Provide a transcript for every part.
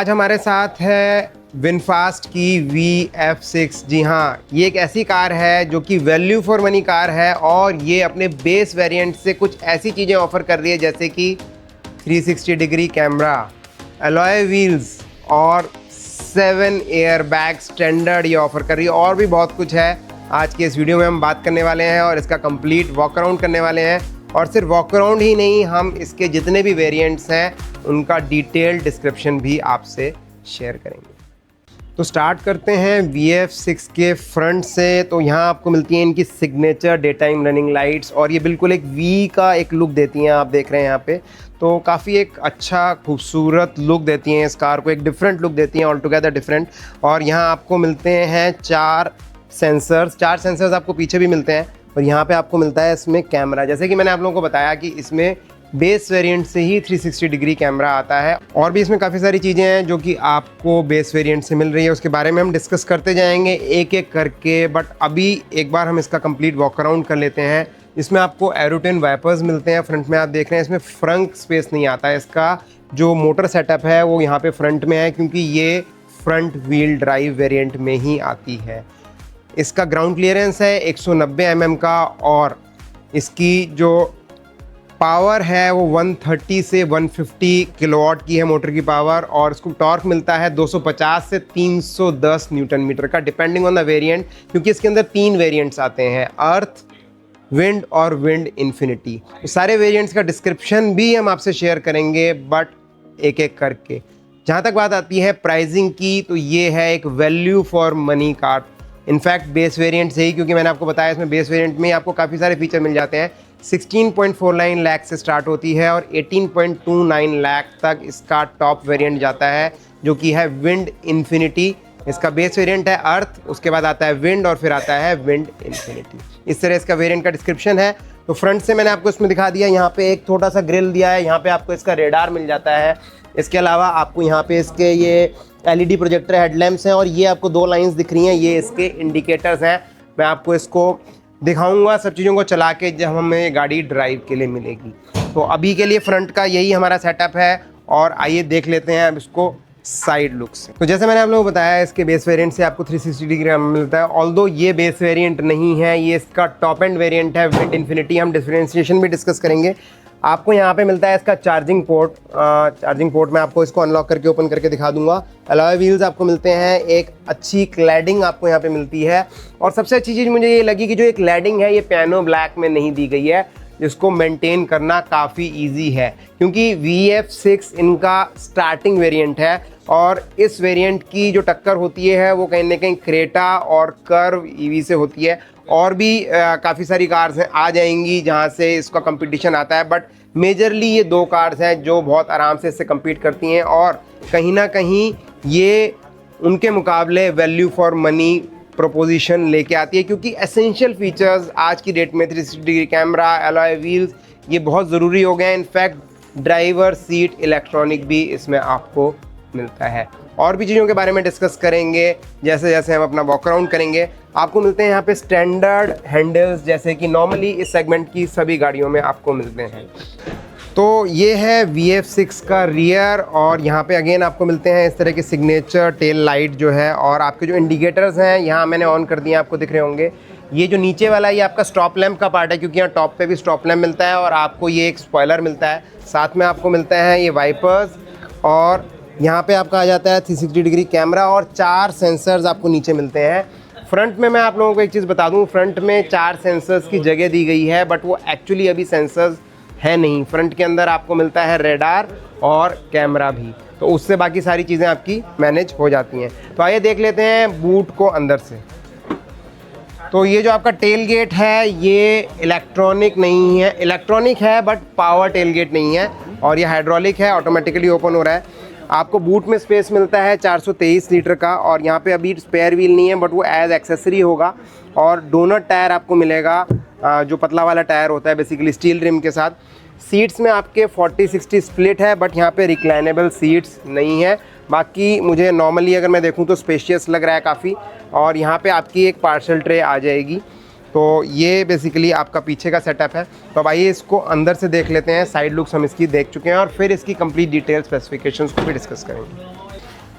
आज हमारे साथ है विनफास्ट की VF6। जी हाँ, ये एक ऐसी कार है जो कि वैल्यू फॉर मनी कार है और ये अपने बेस वेरिएंट से कुछ ऐसी चीज़ें ऑफर कर रही है जैसे कि 360 डिग्री कैमरा, अलॉय व्हील्स और 7 एयर बैग स्टैंडर्ड ये ऑफर कर रही है। और भी बहुत कुछ है। आज के इस वीडियो में हम बात करने वाले हैं और इसका कंप्लीट वॉक अराउंड करने वाले हैं। और सिर्फ वॉक अराउंड ही नहीं, हम इसके जितने भी वेरिएंट्स हैं उनका डिटेल्ड डिस्क्रिप्शन भी आपसे शेयर करेंगे। तो स्टार्ट करते हैं VF6 के फ्रंट से। तो यहाँ आपको मिलती हैं इनकी signature day time running lights और ये बिल्कुल एक वी का एक लुक देती हैं। आप देख रहे हैं यहाँ पे, तो काफ़ी एक अच्छा खूबसूरत लुक देती हैं इस कार को, एक डिफरेंट लुक देती हैं, ऑल टुगेदर डिफरेंट। और यहाँ आपको मिलते हैं 4 सेंसर्स आपको पीछे भी मिलते हैं और यहाँ पे आपको मिलता है इसमें कैमरा। जैसे कि मैंने आप लोगों को बताया कि इसमें बेस वेरिएंट से ही 360 डिग्री कैमरा आता है और भी इसमें काफ़ी सारी चीज़ें हैं जो कि आपको बेस वेरिएंट से मिल रही है। उसके बारे में हम डिस्कस करते जाएंगे एक एक करके, बट अभी एक बार हम इसका कंप्लीट वॉक अराउंड कर लेते हैं। इसमें आपको एरोटिन वाइपर्स मिलते हैं फ्रंट में। आप देख रहे हैं इसमें फ्रंट स्पेस नहीं आता है। इसका जो मोटर सेटअप है वो यहाँ पे फ्रंट में है क्योंकि ये फ्रंट व्हील ड्राइव वेरिएंट में ही आती है। इसका ग्राउंड क्लियरेंस है 190 mm का और इसकी जो पावर है वो 130 से 150 किलोवाट की है मोटर की पावर। और इसको टॉर्क मिलता है 250 से 310 न्यूटन मीटर का, डिपेंडिंग ऑन द वेरिएंट, क्योंकि इसके अंदर 3 वेरिएंट्स आते हैं, अर्थ, विंड और विंड इन्फिनिटी। सारे वेरिएंट्स का डिस्क्रिप्शन भी हम आपसे शेयर करेंगे, बट एक एक करके। जहाँ तक बात आती है प्राइसिंग की, तो ये है एक value for money car. In fact base variant से ही, क्योंकि मैंने आपको बताया इसमें बेस वेरिएंट में आपको काफ़ी सारे फीचर मिल जाते हैं। 16.49 लाख से स्टार्ट होती है और 18.29 लाख तक इसका टॉप वेरिएंट जाता है जो कि है विंड इन्फिनिटी। इसका बेस वेरिएंट है अर्थ, उसके बाद आता है विंड और फिर आता है विंड इन्फिनिटी। इस तरह इसका वेरिएंट का डिस्क्रिप्शन है। तो फ्रंट से मैंने आपको इसमें दिखा दिया। यहाँ पे एक छोटा सा ग्रिल दिया है, यहाँ पे आपको इसका रेडार मिल जाता है। इसके अलावा आपको यहाँ पे इसके ये LED प्रोजेक्टर हेडलैम्प्स हैं और ये आपको 2 लाइंस दिख रही हैं, ये इसके इंडिकेटर्स हैं। मैं आपको इसको दिखाऊंगा सब चीज़ों को चला के जब हमें गाड़ी ड्राइव के लिए मिलेगी। तो अभी के लिए फ्रंट का यही हमारा सेटअप है और आइए देख लेते हैं अब इसको साइड लुक से। तो जैसे मैंने आप लोगों को बताया, इसके बेस वेरिएंट से आपको 360 डिग्री मिलता है। ऑल्दो ये बेस वेरिएंट नहीं है, ये इसका टॉप एंड वेरिएंट है विंड इन्फिनिटी। हम डिफरेंशिएशन भी डिस्कस करेंगे। आपको यहाँ पे मिलता है इसका चार्जिंग पोर्ट मैं आपको इसको अनलॉक करके ओपन करके दिखा दूंगा। अलॉय व्हील्स आपको मिलते हैं, एक अच्छी क्लैडिंग आपको यहाँ पे मिलती है। और सबसे अच्छी चीज़ मुझे ये लगी कि जो एक क्लैडिंग है ये पियानो ब्लैक में नहीं दी गई है, जिसको मेंटेन करना काफ़ी इजी है क्योंकि VF6 इनका स्टार्टिंग वेरिएंट है और इस वेरिएंट की जो टक्कर होती है वो कहीं ना कहीं क्रेटा और कर्व EV से होती है। और भी काफ़ी सारी कार्स हैं आ जाएंगी जहाँ से इसका कंपटीशन आता है, बट मेजरली ये 2 कार्स हैं जो बहुत आराम से इससे compete करती हैं और कहीं ना कहीं ये उनके मुकाबले वैल्यू फॉर मनी प्रोपोजिशन लेके आती है क्योंकि एसेंशियल फीचर्स आज की डेट में 360 डिग्री कैमरा, अलॉय व्हील्स ये बहुत ज़रूरी हो गए हैं। इनफैक्ट ड्राइवर सीट इलेक्ट्रॉनिक भी इसमें आपको मिलता है। और भी चीज़ों के बारे में डिस्कस करेंगे जैसे जैसे हम अपना वॉक अराउंड करेंगे। आपको मिलते हैं यहाँ पे स्टैंडर्ड हैंडल्स जैसे कि नॉर्मली इस सेगमेंट की सभी गाड़ियों में आपको मिलते हैं। तो ये है VF6 का रियर और यहाँ पे अगेन आपको मिलते हैं इस तरह के सिग्नेचर टेल लाइट जो है। और आपके जो इंडिकेटर्स हैं यहाँ मैंने ऑन कर दिए, आपको दिख रहे होंगे। ये जो नीचे वाला ये आपका स्टॉप लैंप का पार्ट है क्योंकि यहाँ टॉप पे भी स्टॉप लैंप मिलता है और आपको ये एक स्पॉइलर मिलता है। साथ में आपको मिलता है ये वाइपर्स और यहाँ पे आपका आ जाता है 360 डिग्री कैमरा और 4 सेंसर्स आपको नीचे मिलते हैं। फ्रंट में मैं आप लोगों को एक चीज़ बता दूँ, फ्रंट में 4 सेंसर्स की जगह दी गई है, बट वो एक्चुअली अभी सेंसर्स है नहीं। फ्रंट के अंदर आपको मिलता है रेडार और कैमरा भी, तो उससे बाकी सारी चीज़ें आपकी मैनेज हो जाती हैं। तो आइए देख लेते हैं बूट को अंदर से। तो ये जो आपका टेल गेट है ये इलेक्ट्रॉनिक नहीं है, इलेक्ट्रॉनिक है बट पावर टेल गेट नहीं है और ये हाइड्रोलिक है, ऑटोमेटिकली ओपन हो रहा है। आपको बूट में स्पेस मिलता है 423 लीटर का और यहाँ पे अभी स्पेयर व्हील नहीं है बट वो एज एक्सेसरी होगा। और डोनट टायर आपको मिलेगा, जो पतला वाला टायर होता है बेसिकली स्टील रिम के साथ। सीट्स में आपके 40-60 स्प्लिट है बट यहाँ पे रिक्लाइनेबल सीट्स नहीं है। बाकी मुझे नॉर्मली अगर मैं देखूँ तो स्पेशियस लग रहा है काफ़ी। और यहाँ पे आपकी एक पार्सल ट्रे आ जाएगी। तो ये बेसिकली आपका पीछे का सेटअप है। तो अब आइए इसको अंदर से देख लेते हैं। साइड लुक्स हम इसकी देख चुके हैं और फिर इसकी कंप्लीट डिटेल स्पेसिफिकेशंस को भी डिस्कस करेंगे।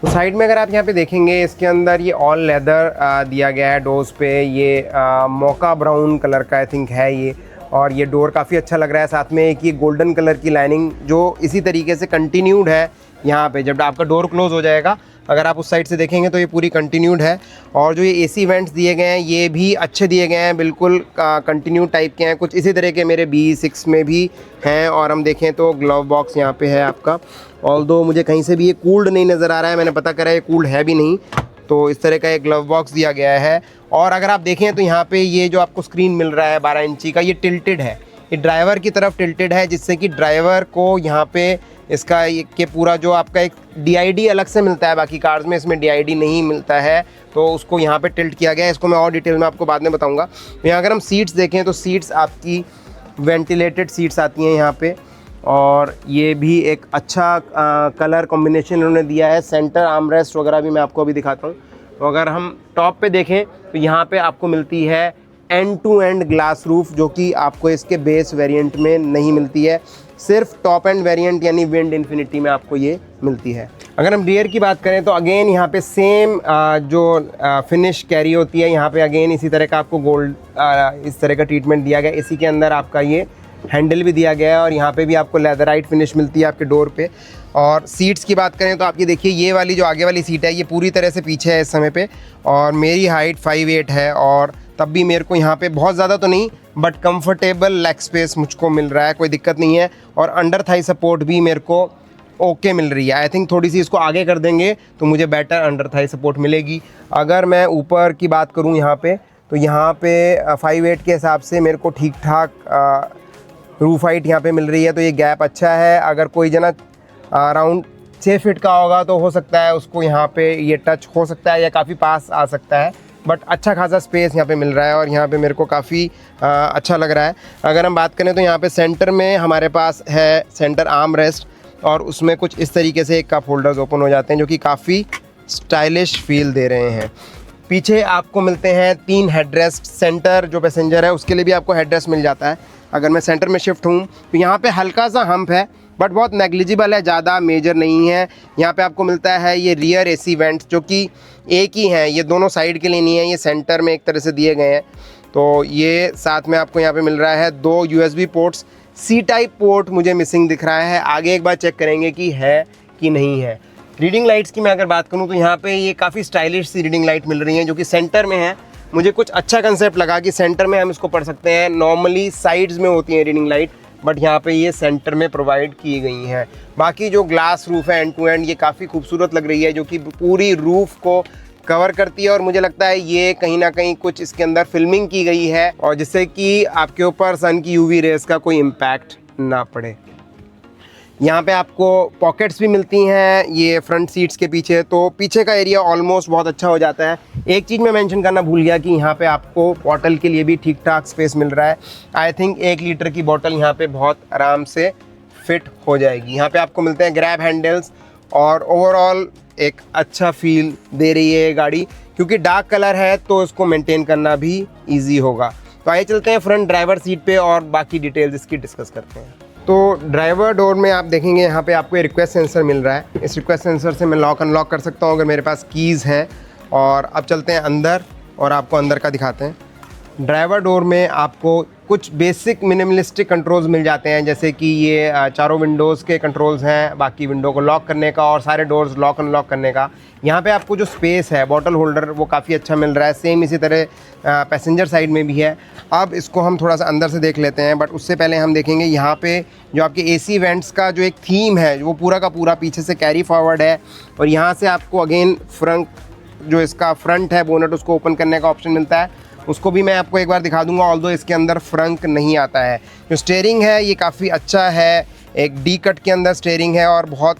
तो साइड में अगर आप यहाँ पे देखेंगे, इसके अंदर ये ऑल लेदर दिया गया है डोर्स पे। ये मोका ब्राउन कलर का आई थिंक है ये, और ये डोर काफ़ी अच्छा लग रहा है। साथ में एक ये गोल्डन कलर की लाइनिंग जो इसी तरीके से कंटिन्यूड है यहाँ पे। जब आपका डोर क्लोज हो जाएगा, अगर आप उस साइड से देखेंगे तो ये पूरी कंटिन्यूड है। और जो ये एसी वेंट्स दिए गए हैं ये भी अच्छे दिए गए हैं, बिल्कुल कंटिन्यू टाइप के हैं। कुछ इसी तरह के मेरे B6 में भी हैं। और हम देखें तो ग्लव बॉक्स यहाँ पे है आपका। ऑल्दो मुझे कहीं से भी ये कूल्ड नहीं नज़र आ रहा है, मैंने पता करा ये कूल्ड है भी नहीं। तो इस तरह का एक ग्लव बॉक्स दिया गया है। और अगर आप देखें तो यहाँ पे ये जो आपको स्क्रीन मिल रहा है 12 इंची का, ये टिल्टेड है, ये ड्राइवर की तरफ टिल्टेड है, जिससे कि ड्राइवर को यहाँ पे इसका के पूरा जो आपका एक DID अलग से मिलता है, बाकी कार्स में इसमें DID नहीं मिलता है, तो उसको यहाँ पे टिल्ट किया गया है। इसको मैं और डिटेल में आपको बाद में बताऊँगा। यहाँ अगर हम सीट्स देखें तो सीट्स आपकी वेंटिलेटेड सीट्स आती हैं यहाँ पे, और ये भी एक अच्छा कलर कॉम्बिनेशन इन्होंने दिया है। सेंटर आर्मरेस्ट वगैरह भी मैं आपको अभी दिखाता हूँ। तो अगर हम टॉप पे देखें तो यहाँ पे आपको मिलती है end to end glass roof, जो कि आपको इसके बेस वेरिएंट में नहीं मिलती है, सिर्फ टॉप एंड वेरिएंट यानी विंड इन्फिनिटी में आपको ये मिलती है। अगर हम रियर की बात करें तो अगेन यहाँ पे सेम जो फिनिश कैरी होती है, यहाँ पे अगेन इसी तरह का आपको गोल्ड इस तरह का ट्रीटमेंट दिया गया। इसी के अंदर आपका ये हैंडल भी दिया गया है, और यहाँ पे भी आपको लेदराइट फिनिश मिलती है आपके डोर पे। और सीट्स की बात करें तो आप ये देखिए, ये वाली जो आगे वाली सीट है ये पूरी तरह से पीछे है इस समय पे, और मेरी हाइट 5'8" है, और तब भी मेरे को यहाँ पे बहुत ज़्यादा तो नहीं बट कंफर्टेबल लेग स्पेस मुझको मिल रहा है, कोई दिक्कत नहीं है। और अंडर थाई सपोर्ट भी मेरे को ओके मिल रही है। आई थिंक थोड़ी सी इसको आगे कर देंगे तो मुझे बेटर अंडर थाई सपोर्ट मिलेगी। अगर मैं ऊपर की बात करूँ यहाँ पे, तो यहाँ पे 5'8" के हिसाब से मेरे को ठीक ठाक रूफ हाइट यहाँ पे मिल रही है, तो ये गैप अच्छा है। अगर कोई जना अराउंड 6 फीट का होगा तो हो सकता है उसको यहाँ पे ये टच हो सकता है या काफ़ी पास आ सकता है, बट अच्छा खासा स्पेस यहाँ पे मिल रहा है, और यहाँ पे मेरे को काफ़ी अच्छा लग रहा है। अगर हम बात करें तो यहाँ पे सेंटर में हमारे पास है सेंटर आर्म रेस्ट, और उसमें कुछ इस तरीके से एक कप होल्डर्स ओपन हो जाते हैं जो कि काफ़ी स्टाइलिश फील दे रहे हैं। पीछे आपको मिलते हैं 3 हेडरेस्ट। सेंटर जो पैसेंजर है उसके लिए भी आपको हेडरेस्ट मिल जाता है। अगर मैं सेंटर में शिफ्ट हूँ तो यहाँ पे हल्का सा हम्प है, बट बहुत नेग्लिजिबल है, ज़्यादा मेजर नहीं है। यहाँ पे आपको मिलता है ये रियर AC वेंट्स, जो कि एक ही हैं, ये दोनों साइड के लिए नहीं है, ये सेंटर में एक तरह से दिए गए हैं। तो ये साथ में आपको यहाँ पे मिल रहा है 2 USB ports. C type port मुझे मिसिंग दिख रहा है, आगे एक बार चेक करेंगे कि है कि नहीं है। रीडिंग लाइट्स की मैं अगर बात करूँ तो यहाँ पे ये काफ़ी स्टाइलिश सी रीडिंग लाइट मिल रही हैं, जो कि सेंटर में है। मुझे कुछ अच्छा कंसेप्ट लगा कि सेंटर में हम इसको पढ़ सकते हैं। नॉर्मली साइड्स में होती है रीडिंग लाइट, बट यहाँ पे ये सेंटर में प्रोवाइड की गई हैं। बाकी जो ग्लास रूफ है एंड टू एंड, ये काफ़ी खूबसूरत लग रही है, जो कि पूरी रूफ को कवर करती है। और मुझे लगता है ये कहीं ना कहीं कुछ इसके अंदर फिल्मिंग की गई है, और जिससे कि आपके ऊपर सन की UV रेस का कोई इम्पैक्ट ना पड़े। यहाँ पे आपको पॉकेट्स भी मिलती हैं ये फ्रंट सीट्स के पीछे, तो पीछे का एरिया ऑलमोस्ट बहुत अच्छा हो जाता है। एक चीज़ मैं मेंशन करना भूल गया कि यहाँ पे आपको बॉटल के लिए भी ठीक ठाक स्पेस मिल रहा है। आई थिंक 1 लीटर की बॉटल यहाँ पे बहुत आराम से फिट हो जाएगी। यहाँ पे आपको मिलते हैं ग्रैब हैंडल्स, और ओवरऑल एक अच्छा फील दे रही है ये गाड़ी, क्योंकि डार्क कलर है तो इसको मेंटेन करना भी ईजी होगा। तो आइए चलते हैं फ्रंट ड्राइवर सीट पे और बाकी डिटेल्स इसकी डिस्कस करते हैं। तो ड्राइवर डोर में आप देखेंगे यहाँ पे आपको रिक्वेस्ट सेंसर मिल रहा है। इस रिक्वेस्ट सेंसर से मैं लॉक अनलॉक कर सकता हूँ अगर मेरे पास कीज़ हैं। और अब चलते हैं अंदर और आपको अंदर का दिखाते हैं। ड्राइवर डोर में आपको कुछ बेसिक मिनिमलिस्टिक कंट्रोल्स मिल जाते हैं, जैसे कि ये चारों विंडोज़ के कंट्रोल्स हैं, बाकी विंडो को लॉक करने का और सारे डोर्स लॉक अनलॉक करने का। यहाँ पे आपको जो स्पेस है बॉटल होल्डर वो काफ़ी अच्छा मिल रहा है, सेम इसी तरह पैसेंजर साइड में भी है। अब इसको हम थोड़ा सा अंदर से देख लेते हैं, बट उससे पहले हम देखेंगे यहाँ पे जो आपके AC वेंट्स का जो एक थीम है वो पूरा का पूरा पीछे से कैरी फॉरवर्ड है। और यहाँ से आपको अगेन फ्रंट जो इसका फ्रंट है बोनट उसको ओपन करने का ऑप्शन मिलता है, उसको भी मैं आपको एक बार दिखा दूंगा, ऑल्दो इसके अंदर फ्रंक नहीं आता है। जो स्टीयरिंग है ये काफ़ी अच्छा है, एक डी कट के अंदर स्टीयरिंग है और बहुत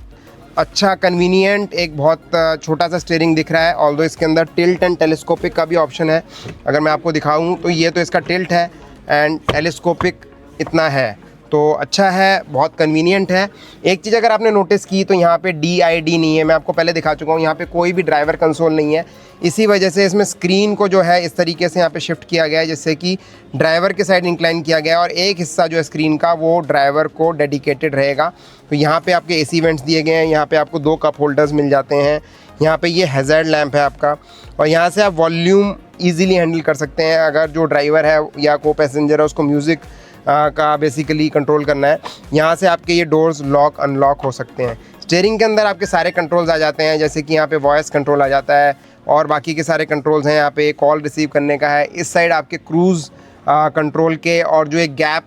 अच्छा कन्वीनियंट एक बहुत छोटा सा स्टीयरिंग दिख रहा है। ऑल्दो इसके अंदर टिल्ट एंड टेलीस्कोपिक का भी ऑप्शन है। अगर मैं आपको दिखाऊं तो ये तो इसका टिल्ट है एंड टेलीस्कोपिक इतना है, तो अच्छा है, बहुत कन्वीनियंट है। एक चीज़ अगर आपने नोटिस की तो यहाँ पे DID नहीं है, मैं आपको पहले दिखा चुका हूँ। यहाँ पे कोई भी ड्राइवर कंसोल नहीं है, इसी वजह से इसमें स्क्रीन को जो है इस तरीके से यहाँ पे शिफ्ट किया गया है, जिससे कि ड्राइवर के साइड इंक्लाइन किया गया है और एक हिस्सा जो है स्क्रीन का वो ड्राइवर को डेडिकेटेड रहेगा। तो यहाँ पे आपके AC वेंट्स दिए गए हैं, यहाँ पे आपको 2 कप होल्डर्स मिल जाते हैं। यहाँ पे ये हैज़ार्ड लैंप है आपका, और यहाँ से आप वॉल्यूम इजीली हैंडल कर सकते हैं। अगर जो ड्राइवर है या को पैसेंजर है उसको म्यूज़िक का बेसिकली कंट्रोल करना है, यहाँ से आपके ये डोर्स लॉक अनलॉक हो सकते हैं। स्टीयरिंग के अंदर आपके सारे कंट्रोल्स आ जाते हैं, जैसे कि यहाँ पे वॉइस कंट्रोल आ जाता है और बाकी के सारे कंट्रोल्स हैं। यहाँ पे कॉल रिसीव करने का है, इस साइड आपके क्रूज़ कंट्रोल के और जो एक गैप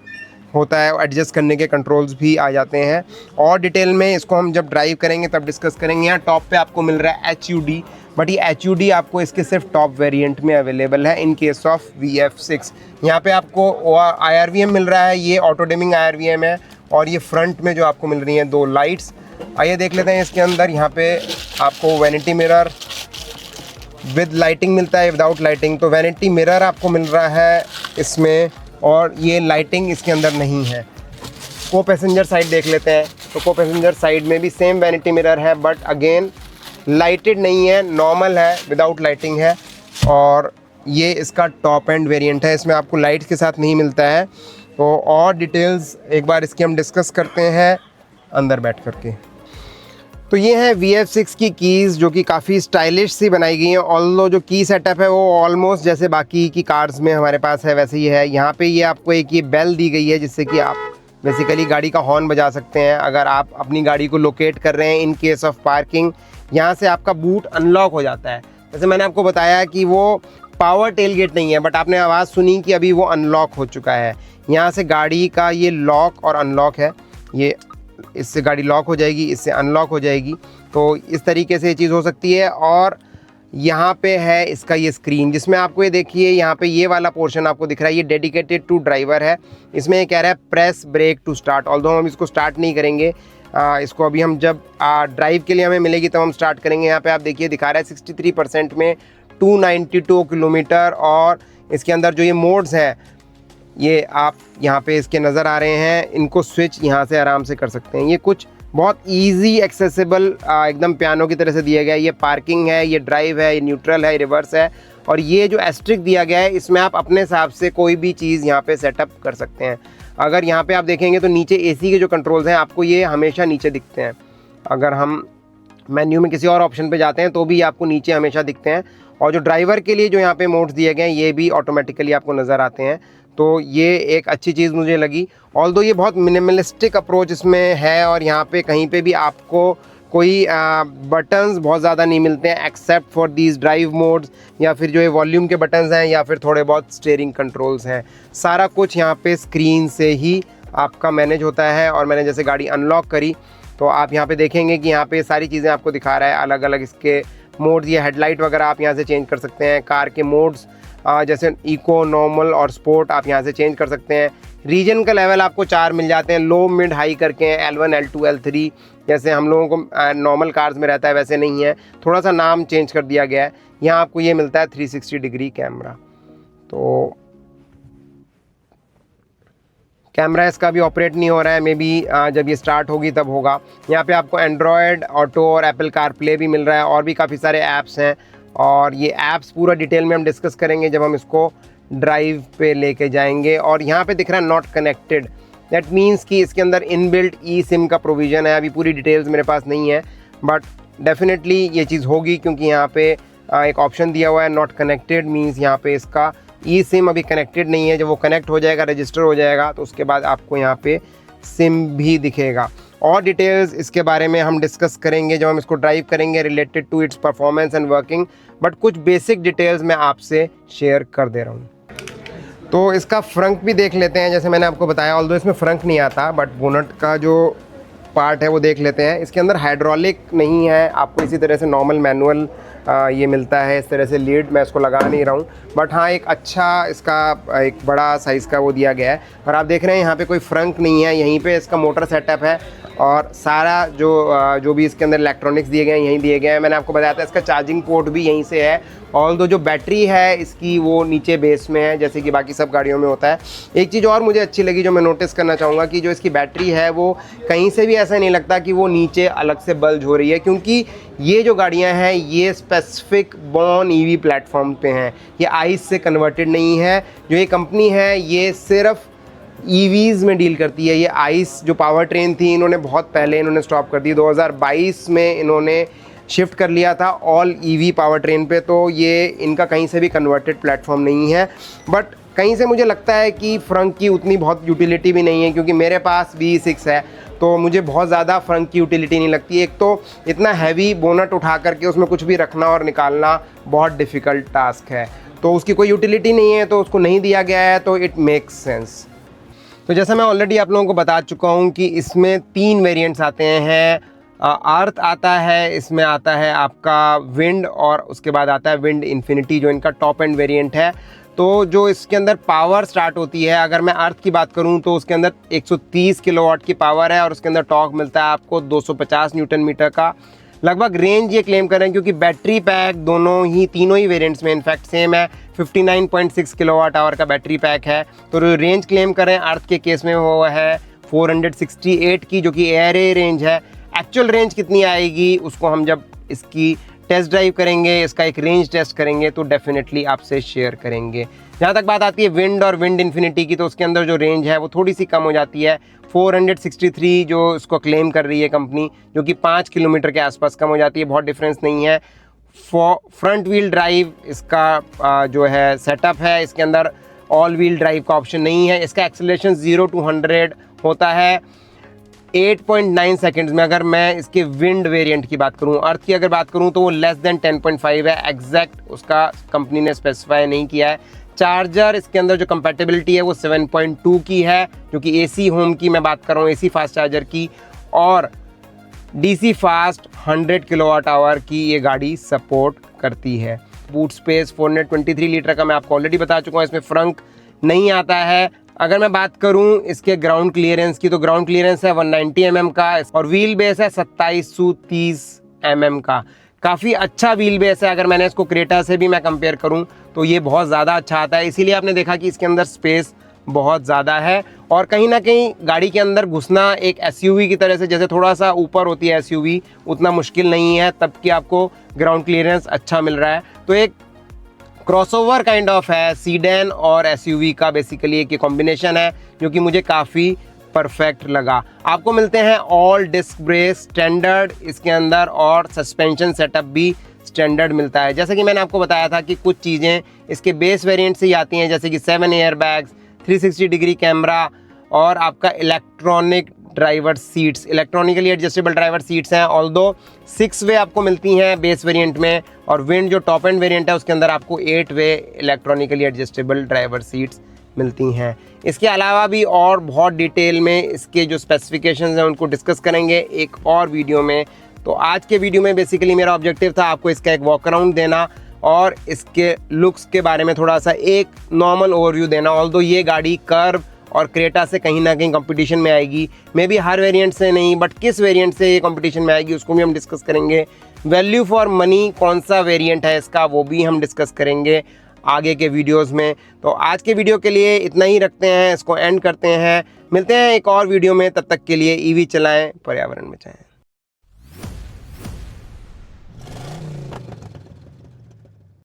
होता है एडजस्ट करने के कंट्रोल्स भी आ जाते हैं। और डिटेल में इसको हम जब ड्राइव करेंगे तब डिस्कस करेंगे। यहाँ टॉप पे आपको मिल रहा है HUD, बट ये HUD आपको इसके सिर्फ टॉप वेरिएंट में अवेलेबल है इन केस ऑफ VF6। यहाँ पे आपको IRVM मिल रहा है, ये ऑटो डिमिंग IRVM है, और ये फ्रंट में जो आपको मिल रही हैं 2 लाइट्स। आइए देख लेते हैं इसके अंदर। यहाँ पे आपको वैनिटी मिरर विद लाइटिंग मिलता है, विदाउट लाइटिंग। तो वैनिटी मिरर आपको मिल रहा है इसमें, और ये लाइटिंग इसके अंदर नहीं है। को पैसेंजर साइड देख लेते हैं। तो को पैसेंजर साइड में भी सेम वैनिटी मिरर है, बट अगेन लाइटेड नहीं है, नॉर्मल है, विदाउट लाइटिंग है। और ये इसका टॉप एंड वेरिएंट है, इसमें आपको लाइट्स के साथ नहीं मिलता है। तो और डिटेल्स एक बार इसकी हम डिस्कस करते हैं अंदर बैठ करके। तो ये है VF6 की कीज़, जो कि काफ़ी स्टाइलिश सी बनाई गई हैं। ऑल्दो जो की सेटअप है वो ऑलमोस्ट जैसे बाकी की कार्स में हमारे पास है वैसे ही है। यहाँ पे ये आपको एक ये बेल दी गई है, जिससे कि आप बेसिकली गाड़ी का हॉर्न बजा सकते हैं अगर आप अपनी गाड़ी को लोकेट कर रहे हैं इन केस ऑफ पार्किंग। यहाँ से आपका बूट अनलॉक हो जाता है। जैसे मैंने आपको बताया कि वो पावर टेल गेट नहीं है, बट आपने आवाज़ सुनी कि अभी वो अनलॉक हो चुका है। यहाँ से गाड़ी का ये लॉक और अनलॉक है, ये इससे गाड़ी लॉक हो जाएगी, इससे अनलॉक हो जाएगी। तो इस तरीके से ये चीज़ हो सकती है। और यहाँ पे है इसका ये स्क्रीन, जिसमें आपको ये देखिए यहाँ पे ये वाला पोर्शन आपको दिख रहा है, ये डेडिकेटेड टू ड्राइवर है। इसमें ये कह रहा है press brake to start. Although हम इसको स्टार्ट नहीं करेंगे, इसको अभी हम जब ड्राइव के लिए हमें मिलेगी तब हम स्टार्ट करेंगे। यहाँ पे आप देखिए दिखा रहा है 63% में 292 किलोमीटर। और इसके अंदर जो ये मोड्स हैं ये आप यहाँ पे इसके नज़र आ रहे हैं, इनको स्विच यहाँ से आराम से कर सकते हैं। ये कुछ बहुत इजी एक्सेसिबल एकदम पियानो की तरह से दिया गया है। ये पार्किंग है, ये ड्राइव है, ये न्यूट्रल है, ये रिवर्स है। और ये जो एस्ट्रिक दिया गया है इसमें आप अपने हिसाब से कोई भी चीज़ यहाँ पे सेटअप कर सकते हैं। अगर यहाँ पे आप देखेंगे तो नीचे AC के जो कंट्रोल्स हैं आपको ये हमेशा नीचे दिखते हैं। अगर हम मेन्यू में किसी और ऑप्शन पे जाते हैं तो भी आपको नीचे हमेशा दिखते हैं। और जो ड्राइवर के लिए जो यहाँ पे मोड्स दिए गए हैं ये भी ऑटोमेटिकली आपको नज़र आते हैं। तो ये एक अच्छी चीज़ मुझे लगी। ऑल्दो ये बहुत मिनिमलिस्टिक अप्रोच इसमें है, और यहाँ पे कहीं पे भी आपको कोई बटन्स बहुत ज़्यादा नहीं मिलते हैं except for these drive modes, या फिर जो ये वॉल्यूम के बटन्स हैं, या फिर थोड़े बहुत स्टीयरिंग कंट्रोल्स हैं। सारा कुछ यहाँ पे स्क्रीन से ही आपका मैनेज होता है। और मैंने जैसे गाड़ी अनलॉक करी तो आप यहाँ पे देखेंगे कि यहाँ पे सारी चीज़ें आपको दिखा रहा है, अलग अलग इसके मोड्स। ये हेडलाइट वगैरह आप यहाँ से चेंज कर सकते हैं। कार के मोड्स जैसे इको, नॉर्मल और स्पोर्ट आप यहाँ से चेंज कर सकते हैं। रीजन का लेवल आपको 4 मिल जाते हैं, लो मिड हाई करके हैं, L1 L2 L3, जैसे हम लोगों को नॉर्मल कार्स में रहता है वैसे नहीं है, थोड़ा सा नाम चेंज कर दिया गया है। यहाँ आपको ये मिलता है 360 डिग्री कैमरा। तो कैमरा इसका भी ऑपरेट नहीं हो रहा है, मे बी जब ये स्टार्ट होगी तब होगा। यहाँ पे आपको एंड्रॉयड ऑटो और एप्पल कारप्ले भी मिल रहा है, और भी काफ़ी सारे ऐप्स हैं। और ये ऐप्स पूरा डिटेल में हम डिस्कस करेंगे जब हम इसको ड्राइव पे लेके जाएंगे। और यहाँ पे दिख रहा है नॉट कनेक्टेड, दैट मीन्स कि इसके अंदर इनबिल्ट eSIM का प्रोविज़न है। अभी पूरी डिटेल्स मेरे पास नहीं है, बट डेफिनेटली ये चीज़ होगी, क्योंकि यहाँ पे एक ऑप्शन दिया हुआ है नॉट कनेक्टेड, मीन्स यहाँ पे इसका eSIM अभी कनेक्टेड नहीं है। जब वो कनेक्ट हो जाएगा, रजिस्टर हो जाएगा, तो उसके बाद आपको यहाँ पे सिम भी दिखेगा। और डिटेल्स इसके बारे में हम डिस्कस करेंगे जब हम इसको ड्राइव करेंगे related to its performance and working, but कुछ बेसिक डिटेल्स मैं आपसे शेयर कर दे रहा हूँ। तो इसका फ्रंट भी देख लेते हैं। जैसे मैंने आपको बताया, ऑल्दो इसमें फ्रंट नहीं आता, बट बोनट का जो पार्ट है वो देख लेते हैं। इसके अंदर हाइड्रोलिक नहीं है, आपको इसी तरह से नॉर्मल मैनुअल ये मिलता है। इस तरह से लीड मैं इसको लगा नहीं रहा हूँ, बट हाँ एक अच्छा इसका एक बड़ा साइज़ का वो दिया गया है। और आप देख रहे हैं यहाँ पे कोई फ्रंट नहीं है, यहीं पे इसका मोटर सेटअप है, और सारा जो भी इसके अंदर इलेक्ट्रॉनिक्स दिए गए हैं यहीं दिए गए हैं। मैंने आपको बताया था इसका चार्जिंग पोर्ट भी यहीं से है। ऑल्दो जो बैटरी है इसकी वो नीचे बेस में है, जैसे कि बाकी सब गाड़ियों में होता है। एक चीज़ और मुझे अच्छी लगी जो मैं नोटिस करना चाहूँगा, कि जो इसकी बैटरी है वो कहीं से भी ऐसा नहीं लगता कि वो नीचे अलग से बल्ज हो रही है, क्योंकि ये जो गाड़ियाँ हैं ये स्पेसिफिक बॉर्न EV प्लेटफॉर्म पे हैं, ये आइस से कन्वर्टेड नहीं है। जो ये कंपनी है ये सिर्फ EVs में डील करती है। ये आइस जो पावर ट्रेन थी इन्होंने बहुत पहले इन्होंने स्टॉप कर दी, 2022 में इन्होंने शिफ्ट कर लिया था ऑल ईवी पावर ट्रेन पे, तो ये इनका कहीं से भी कन्वर्टेड प्लेटफॉर्म नहीं है। बट कहीं से मुझे लगता है कि फ्रंक की उतनी बहुत यूटिलिटी भी नहीं है, क्योंकि मेरे पास V6 है तो मुझे बहुत ज़्यादा फ्रंक की यूटिलिटी नहीं लगती। एक तो इतना हैवी बोनट उठा करके उसमें कुछ भी रखना और निकालना बहुत डिफ़िकल्ट टास्क है, तो उसकी कोई यूटिलिटी नहीं है, तो उसको नहीं दिया गया है, तो इट मेक्स सेंस। तो जैसा मैं ऑलरेडी आप लोगों को बता चुका हूँ कि इसमें 3 वेरिएंट्स आते हैं। अर्थ आता है, इसमें आता है आपका विंड, और उसके बाद आता है विंड इन्फिनिटी जो इनका टॉप एंड वेरिएंट है। तो जो इसके अंदर पावर स्टार्ट होती है, अगर मैं अर्थ की बात करूं तो उसके अंदर 130 किलोवाट की पावर है, और उसके अंदर टॉर्क मिलता है आपको 250 न्यूटन मीटर का। लगभग रेंज ये क्लेम कर रहे हैं, क्योंकि बैटरी पैक तीनों ही वेरिएंट्स में इनफैक्ट सेम है। 59.6 किलोवाट आवर का बैटरी पैक है। तो रेंज क्लेम कर रहे हैं अर्थ के केस में वो है 468 की, जो कि एयर रेंज है। एक्चुअल रेंज कितनी आएगी उसको हम जब इसकी टेस्ट ड्राइव करेंगे, इसका एक रेंज टेस्ट करेंगे, तो डेफिनेटली आपसे शेयर करेंगे। जहाँ तक बात आती है विंड और विंड इन्फिनिटी की, तो उसके अंदर जो रेंज है वो थोड़ी सी कम हो जाती है। 463 जो इसको क्लेम कर रही है कंपनी, जो कि 5 किलोमीटर के आसपास कम हो जाती है, बहुत डिफरेंस नहीं है। फ्रंट व्हील ड्राइव इसका जो है सेटअप है, इसके अंदर ऑल व्हील ड्राइव का ऑप्शन नहीं है। इसका एक्सेलरेशन 0 to 100 होता है 8.9 सेकेंड्स में। अगर मैं इसके विंड वेरिएंट की बात करूं, अर्थ की अगर बात करूं, तो वो लेस देन 10.5 है। एग्जैक्ट उसका कंपनी ने स्पेसिफाई नहीं किया है। चार्जर इसके अंदर जो कंपैटिबिलिटी है वो 7.2 की है, जो कि AC होम की मैं बात कर रहा हूँ, AC फास्ट चार्जर की, और DC फास्ट 100 किलोवाट आवर की ये गाड़ी सपोर्ट करती है। बूट स्पेस 423 लीटर का मैं आपको ऑलरेडी बता चुका हूँ। इसमें फ्रंक नहीं आता है। अगर मैं बात करूं इसके ग्राउंड क्लियरेंस की, तो ग्राउंड क्लियरेंस है 190 mm का, और व्हील बेस है 2730 mm का। काफ़ी अच्छा व्हील बेस है। अगर मैंने इसको क्रेटा से भी मैं कंपेयर करूं तो ये बहुत ज़्यादा अच्छा आता है। इसीलिए आपने देखा कि इसके अंदर स्पेस बहुत ज़्यादा है, और कहीं ना कहीं गाड़ी के अंदर घुसना एक SUV की तरह से, जैसे थोड़ा सा ऊपर होती है SUV, उतना मुश्किल नहीं है, तब कि आपको ग्राउंड क्लियरेंस अच्छा मिल रहा है। तो एक क्रॉसओवर काइंड ऑफ है, सीडैन और SUV का बेसिकली एक कॉम्बिनेशन है, जो कि मुझे काफ़ी परफेक्ट लगा। आपको मिलते हैं ऑल डिस्क ब्रेक स्टैंडर्ड इसके अंदर, और सस्पेंशन सेटअप भी स्टैंडर्ड मिलता है। जैसे कि मैंने आपको बताया था कि कुछ चीज़ें इसके बेस वेरिएंट से ही आती हैं, जैसे कि 7 एयर बैग्स, 360 डिग्री कैमरा, और आपका electronic driver seats, electronically adjustable driver seats हैं। ऑल्दो 6 वे आपको मिलती हैं बेस वेरिएंट में, और विंड जो टॉप एंड वेरिएंट है उसके अंदर आपको 8 वे इलेक्ट्रॉनिकली एडजस्टेबल ड्राइवर सीट्स मिलती हैं। इसके अलावा भी और बहुत डिटेल में इसके जो स्पेसिफिकेशंस हैं उनको डिस्कस करेंगे एक और वीडियो में। तो आज के वीडियो में बेसिकली मेरा ऑब्जेक्टिव था आपको इसका एक वॉक अराउंड देना, और इसके लुक्स के बारे में थोड़ा सा एक नॉर्मल ओवरव्यू देना। ऑल्दो ये गाड़ी कर्व और क्रेटा से कहीं ना कहीं कंपटीशन में आएगी, मे बी हर वेरिएंट से नहीं, बट किस वेरिएंट से ये कंपटीशन में आएगी उसको भी हम डिस्कस करेंगे। वैल्यू फॉर मनी कौन सा वेरिएंट है इसका, वो भी हम डिस्कस करेंगे आगे के वीडियोस में। तो आज के वीडियो के लिए इतना ही रखते हैं, इसको एंड करते हैं। मिलते हैं एक और वीडियो में, तब तक के लिए EV चलाएं, पर्यावरण बचाएं।